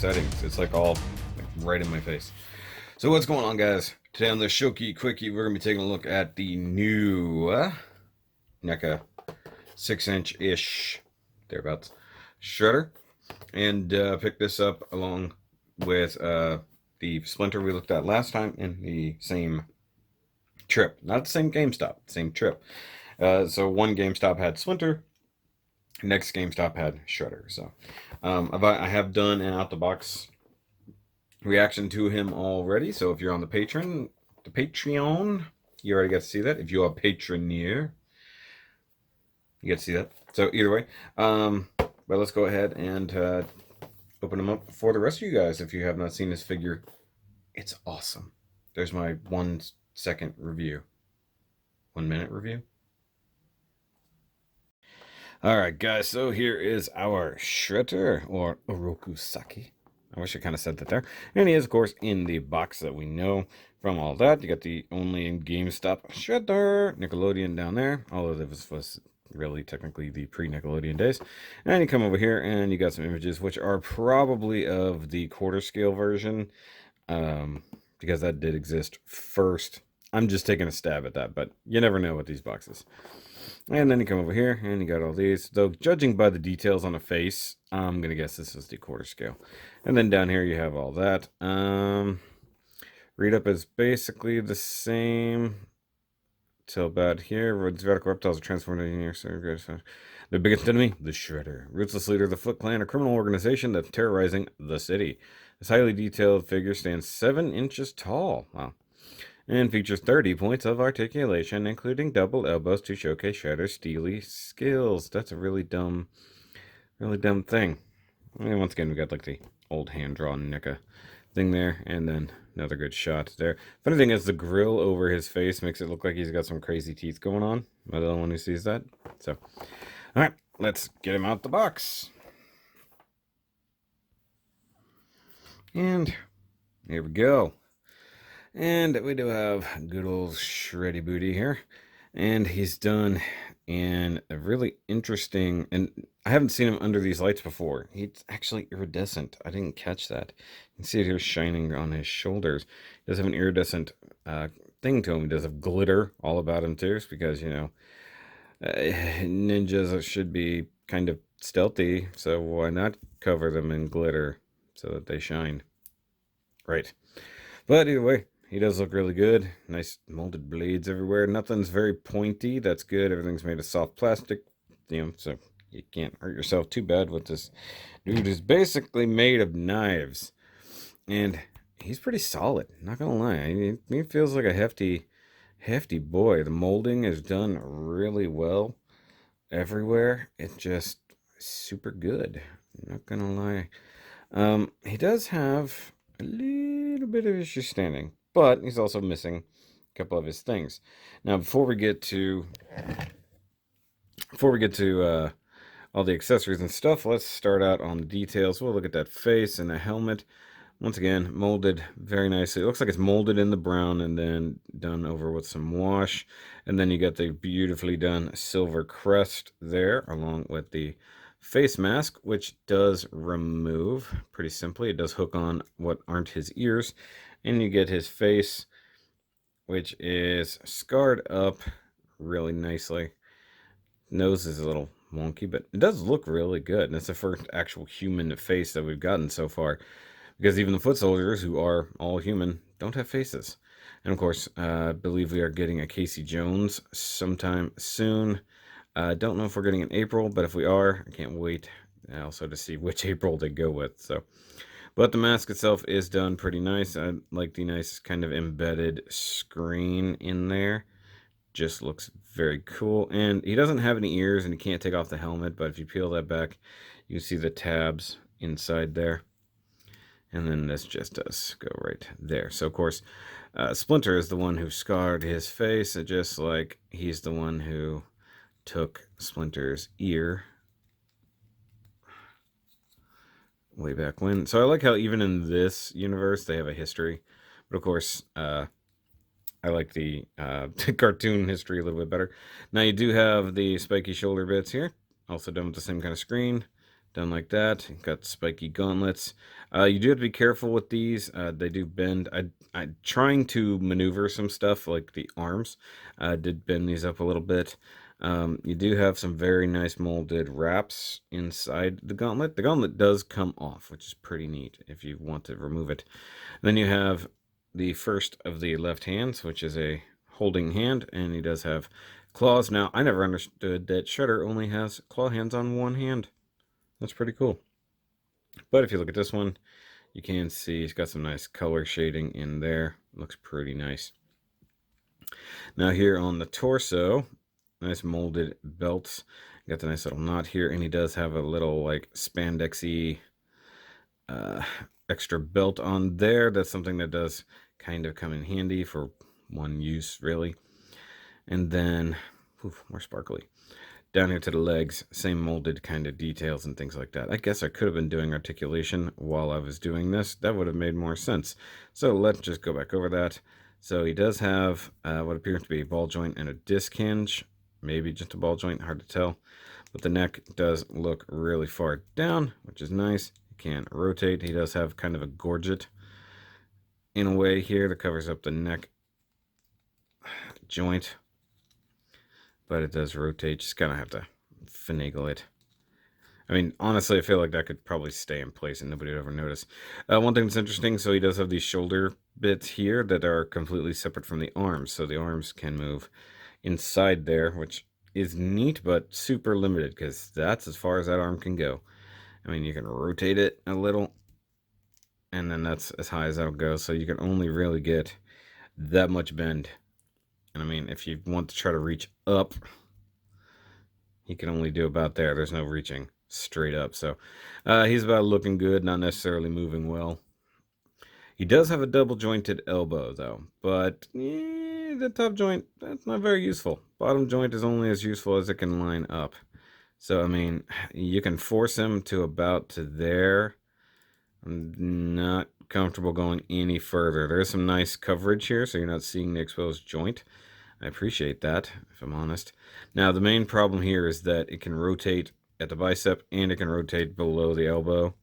settings. It's like all like, right in my face. So what's going on, guys? Today on the Shoky Quickie, we're going to be taking a look at the new Neca 6-inch-ish, thereabouts, shredder. And picked this up along with the Splinter we looked at last time in the same trip. Not the same GameStop, same trip. So one GameStop had Splinter, next GameStop had Shredder. So I have done an out the box reaction to him already. So if you're on the Patreon, you already got to see that. If you are a patroneer, you get to see that. So either way, but let's go ahead and open him up for the rest of you guys. If you have not seen this figure, it's awesome. There's my 1 second review. 1 minute review. Alright guys, so here is our Shredder, or Orokusaki. I wish I kind of said that there. And he is, of course, in the box that we know from all that. You got the only GameStop Shredder, Nickelodeon down there. Although this was really technically the pre-Nickelodeon days. And you come over here and you got some images, which are probably of the quarter scale version. Because that did exist first. I'm just taking a stab at that, but you never know with these boxes. And then you come over here, and you got all these. Though, judging by the details on the face, I'm going to guess this is the quarter scale. And then down here, you have all that. Read up is basically the same till about here. Vertical reptiles are transformed into engineers. The biggest enemy, the Shredder. Ruthless leader of the Foot Clan, a criminal organization that's terrorizing the city. This highly detailed figure stands 7 inches tall. Wow. And features 30 points of articulation, including double elbows to showcase Shredder's steely skills. That's a really dumb thing. And once again, we got like the old hand-drawn Neca thing there, and then another good shot there. Funny thing is, the grill over his face makes it look like he's got some crazy teeth going on. Am I the only one who sees that? So, all right, let's get him out the box. And here we go. And we do have good old Shreddy Booty here. And he's done in a really interesting, and I haven't seen him under these lights before. He's actually iridescent. I didn't catch that. You can see it here shining on his shoulders. He does have an iridescent thing to him. He does have glitter all about him too, because, you know, ninjas should be kind of stealthy, so why not cover them in glitter so that they shine? Right. But either way, he does look really good. Nice molded blades everywhere. Nothing's very pointy. That's good. Everything's made of soft plastic. You know, so you can't hurt yourself too bad with this. Dude is basically made of knives. And he's pretty solid. Not gonna lie. He feels like a hefty boy. The molding is done really well everywhere. It's just super good. Not gonna lie. He does have a little bit of issue standing, but he's also missing a couple of his things. Now, before we get to all the accessories and stuff, let's start out on the details. We'll look at that face and the helmet. Once again, molded very nicely. It looks like it's molded in the brown and then done over with some wash. And then you got the beautifully done silver crest there, along with the face mask, which does remove pretty simply. It does hook on what aren't his ears, and you get his face, which is scarred up really nicely. Nose is a little wonky, but it does look really good, and it's the first actual human face that we've gotten so far, because even the foot soldiers, who are all human, don't have faces. And of course, I believe we are getting a Casey Jones sometime soon. I don't know if we're getting in April, but if we are, I can't wait also to see which April they go with. So, but the mask itself is done pretty nice. I like the nice kind of embedded screen in there. Just looks very cool. And he doesn't have any ears, and he can't take off the helmet, but if you peel that back, you see the tabs inside there. And then this just does go right there. So, of course, Splinter is the one who scarred his face, just like he's the one who took Splinter's ear way back when. So I like how even in this universe they have a history, but of course I like the cartoon history a little bit better. Now you do have the spiky shoulder bits here, also done with the same kind of screen. done like that. Got spiky gauntlets. You do have to be careful with these. They do bend. I trying to maneuver some stuff like the arms. Did bend these up a little bit. You do have some very nice molded wraps inside the gauntlet. The gauntlet does come off, which is pretty neat if you want to remove it. And then you have the first of the left hands, which is a holding hand, and he does have claws. Now, I never understood that Shredder only has claw hands on one hand. That's pretty cool. But if you look at this one, you can see he's got some nice color shading in there. Looks pretty nice. Now here on the torso, nice molded belts. Got the nice little knot here, and he does have a little like spandexy extra belt on there. That's something that does kind of come in handy for one use, really. And then, more sparkly. Down here to the legs, same molded kind of details and things like that. I guess I could have been doing articulation while I was doing this. That would have made more sense. So let's just go back over that. So he does have what appears to be a ball joint and a disc hinge. Maybe just a ball joint, hard to tell. But the neck does look really far down, which is nice. He can rotate. He does have kind of a gorget in a way here that covers up the neck joint. But it does rotate. Just kind of have to finagle it. I mean, honestly, I feel like that could probably stay in place and nobody would ever notice. One thing that's interesting, so he does have these shoulder bits here that are completely separate from the arms. So the arms can move inside there, which is neat, but super limited because that's as far as that arm can go. I mean, you can rotate it a little, and then that's as high as that'll go. So you can only really get that much bend. And I mean, if you want to try to reach up, he can only do about there. There's no reaching straight up. So he's about looking good, not necessarily moving well. He does have a double jointed elbow, though. But the top joint, that's not very useful. Bottom joint is only as useful as it can line up. So, I mean, you can force him to about to there. I'm not comfortable going any further. There's some nice coverage here, so you're not seeing the exposed joint. I appreciate that, if I'm honest. Now, the main problem here is that it can rotate at the bicep and it can rotate below the elbow.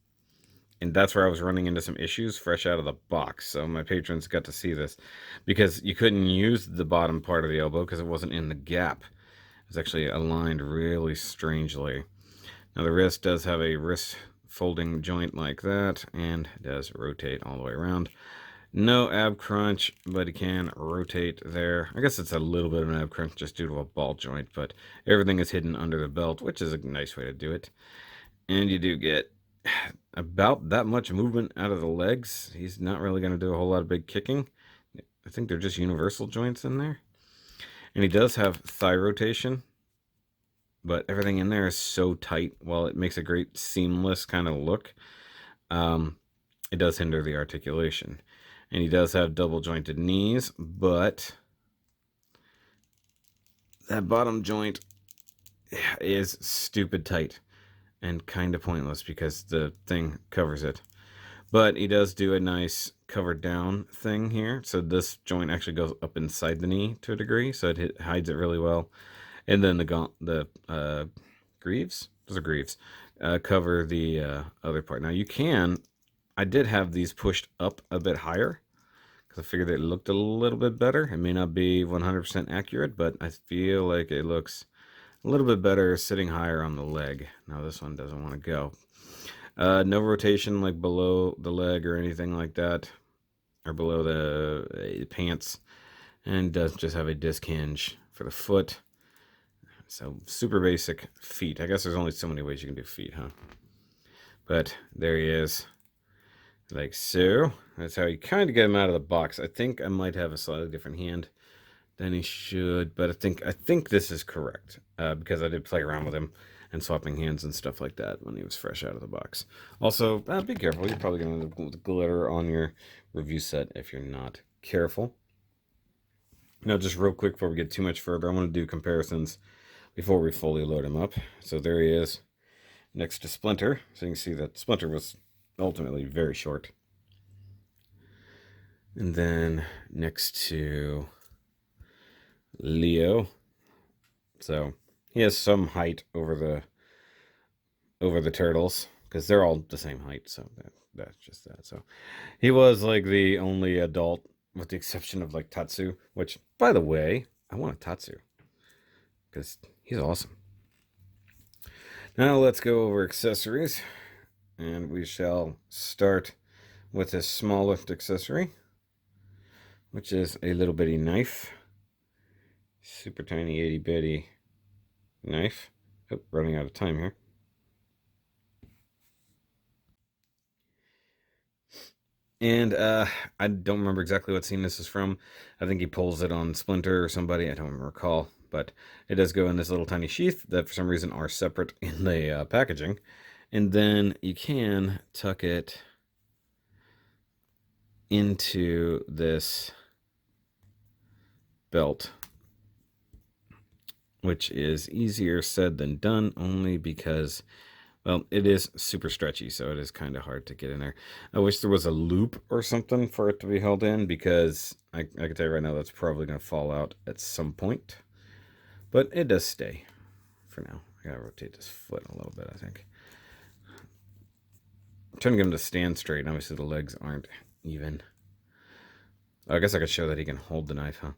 And that's where I was running into some issues fresh out of the box. So my patrons got to see this because you couldn't use the bottom part of the elbow because it wasn't in the gap. It was actually aligned really strangely. Now, the wrist does have a wrist folding joint like that and does rotate all the way around. No ab crunch, but he can rotate there. I guess it's a little bit of an ab crunch just due to a ball joint, but everything is hidden under the belt, which is a nice way to do it. And you do get about that much movement out of the legs. He's not really going to do a whole lot of big kicking. I think they're just universal joints in there. And he does have thigh rotation, but everything in there is so tight. While it makes a great seamless kind of look, it does hinder the articulation. And he does have double jointed knees, but that bottom joint is stupid tight and kind of pointless because the thing covers it. But he does do a nice covered down thing here. So this joint actually goes up inside the knee to a degree, so it hides it really well. And then the greaves, those are greaves, cover the other part. Now you can, I did have these pushed up a bit higher because I figured it looked a little bit better. It may not be 100% accurate, but I feel like it looks a little bit better sitting higher on the leg. Now this one doesn't want to go. No rotation like below the leg or anything like that, or below the pants, and does just have a disc hinge for the foot. So super basic feet. I guess there's only so many ways you can do feet, huh? But there he is, like so. That's how you kind of get him out of the box. I think I might have a slightly different hand than he should, but I think this is correct because I did play around with him and swapping hands and stuff like that when he was fresh out of the box. Also, be careful. You're probably going to end up with glitter on your review set if you're not careful. Now, just real quick before we get too much further, I want to do comparisons before we fully load him up. So there he is next to Splinter. So you can see that Splinter was ultimately very short. And then next to Leo. So he has some height over over the turtles because they're all the same height. So that's just that. So he was like the only adult, with the exception of like Tatsu, which, by the way, I want a Tatsu because he's awesome. Now let's go over accessories, and we shall start with this smallest accessory, which is a little bitty knife. Super tiny itty bitty knife. Oh, running out of time here. And I don't remember exactly what scene this is from. I think he pulls it on Splinter or somebody. I don't recall. But it does go in this little tiny sheath that for some reason are separate in the packaging. And then you can tuck it into this belt, which is easier said than done, only because, well, it is super stretchy, so it is kind of hard to get in there. I wish there was a loop or something for it to be held in, because I can tell you right now that's probably going to fall out at some point. But it does stay for now. I gotta rotate this foot a little bit, I think. I'm trying to get him to stand straight, and obviously the legs aren't even. I guess I could show that he can hold the knife, huh?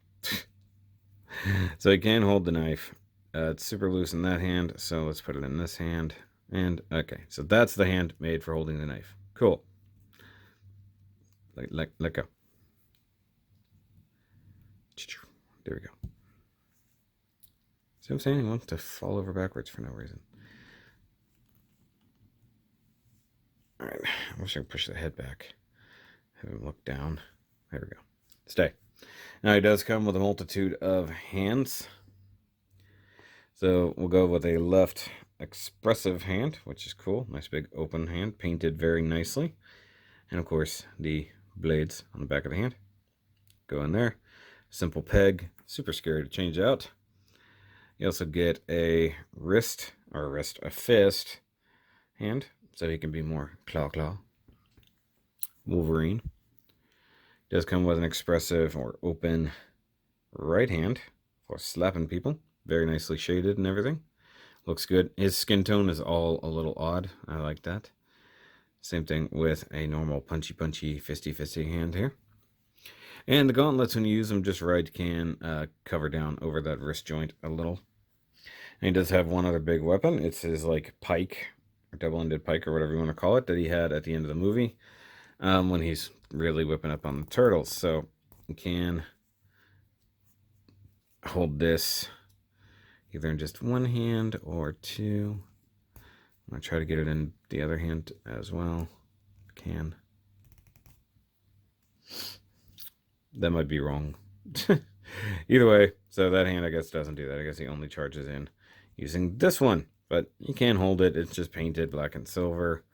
So he can hold the knife. It's super loose in that hand, so let's put it in this hand. And, okay, so that's the hand made for holding the knife. Cool. Let go. There we go. See what I'm saying? He wants to fall over backwards for no reason. Alright, I wish I could push the head back. Have him look down. There we go. Stay. Now he does come with a multitude of hands. So we'll go with a left expressive hand, which is cool. Nice big open hand, painted very nicely. And of course, the blades on the back of the hand. Go in there. Simple peg. Super scary to change out. You also get a a fist hand, so he can be more claw. Wolverine. Does come with an expressive or open right hand for slapping people. Very nicely shaded and everything. Looks good. His skin tone is all a little odd. I like that. Same thing with a normal punchy, fisty hand here. And the gauntlets, when you use them just right, can cover down over that wrist joint a little. And he does have one other big weapon. It's his like pike, or double-ended pike, or whatever you want to call it, that he had at the end of the movie when he's really whipping up on the turtles. So you can hold this either in just one hand or two. I'm going to try to get it in the other hand as well. Can. That might be wrong. Either way, so that hand, I guess, doesn't do that. I guess he only charges in using this one. But you can hold it. It's just painted black and silver.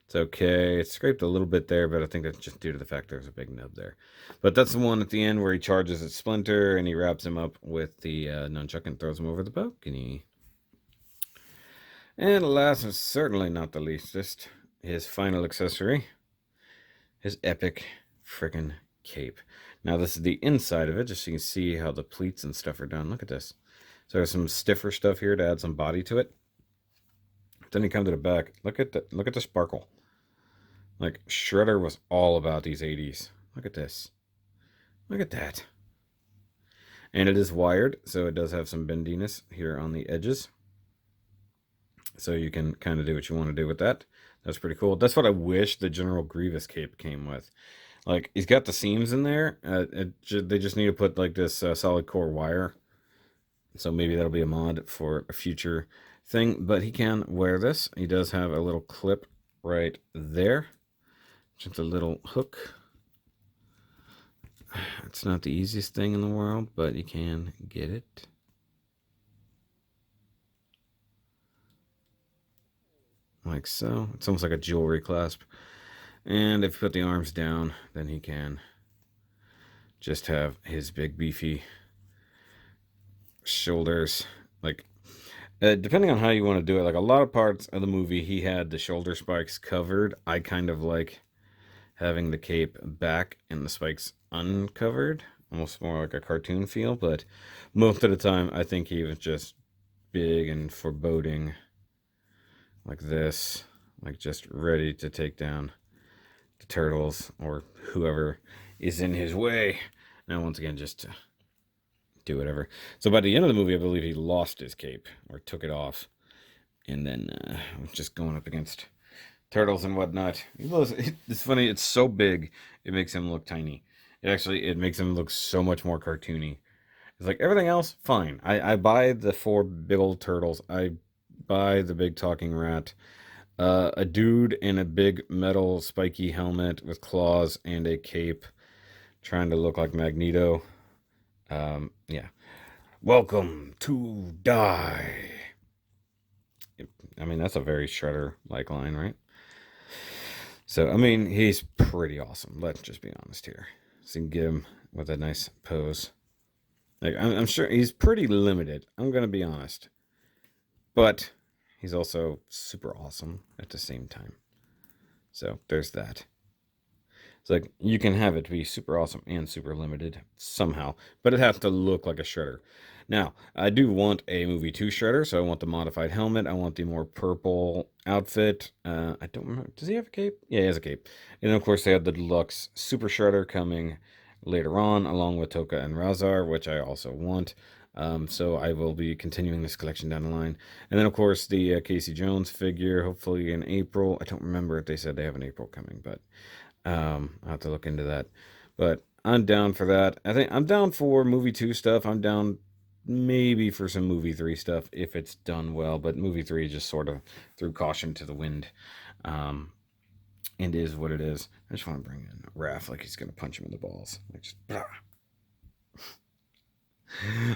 It's okay. It's scraped a little bit there, but I think that's just due to the fact there's a big nub there. But that's the one at the end where he charges at Splinter, and he wraps him up with the nunchuck and throws him over the balcony. And last and certainly not the least, just his final accessory. His epic frickin' cape. Now this is the inside of it, just so you can see how the pleats and stuff are done. Look at this. So there's some stiffer stuff here to add some body to it. Then you come to the back. Look at the sparkle. Like, Shredder was all about these 80s. Look at this. Look at that. And it is wired, so it does have some bendiness here on the edges. So you can kind of do what you want to do with that. That's pretty cool. That's what I wish the General Grievous cape came with. Like, he's got the seams in there. They just need to put, like, this solid core wire. So maybe that'll be a mod for a future thing. But he can wear this. He does have a little clip right there. Just a little hook. It's not the easiest thing in the world, but you can get it. Like so. It's almost like a jewelry clasp. And if you put the arms down, then he can just have his big beefy shoulders. Like, depending on how you want to do it, like a lot of parts of the movie, he had the shoulder spikes covered. I kind of like having the cape back and the spikes uncovered. Almost more like a cartoon feel, but most of the time, I think he was just big and foreboding like this, like just ready to take down the turtles or whoever is in his way. Now, once again, just to do whatever. So by the end of the movie, I believe he lost his cape or took it off, and then just going up against turtles and whatnot. It's funny. It's so big, it makes him look tiny. It makes him look so much more cartoony. It's like everything else, fine. I buy the 4 big old turtles. I buy the big talking rat. A dude in a big metal spiky helmet with claws and a cape, trying to look like Magneto. Yeah. Welcome to die. I mean, that's a very Shredder-like line, right? So, I mean, he's pretty awesome. Let's just be honest here. So you can get him with a nice pose. Like, I'm sure he's pretty limited. I'm going to be honest. But he's also super awesome at the same time. So, there's that. It's like, you can have it be super awesome and super limited somehow, but it has to look like a Shredder. Now, I do want a movie 2 Shredder, so I want the modified helmet. I want the more purple outfit. I don't remember. Does he have a cape? Yeah, he has a cape. And then, of course, they have the deluxe Super Shredder coming later on, along with Toka and Razar, which I also want. So I will be continuing this collection down the line. And then, of course, the Casey Jones figure, hopefully in April. I don't remember if they said they have an April coming, but I'll have to look into that. But I'm down for that. I think I'm down for movie 2 stuff. I'm down maybe for some movie 3 stuff if it's done well. But movie 3 just sort of threw caution to the wind. And is what it is. I just want to bring in Raph like he's going to punch him in the balls. Like just, blah.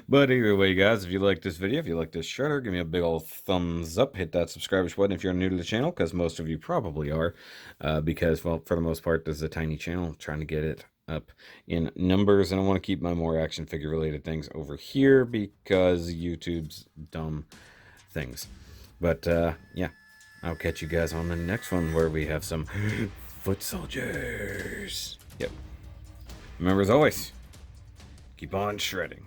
But either way, guys, if you like this video, if you like this Shredder, give me a big old thumbs up. Hit that subscribe button if you're new to the channel, because most of you probably are. Because, well, for the most part, this is a tiny channel. I'm trying to get it up in numbers, and I want to keep my more action figure related things over here because YouTube's dumb things. But, yeah, I'll catch you guys on the next one where we have some foot soldiers. Yep. Remember, as always, keep on shredding.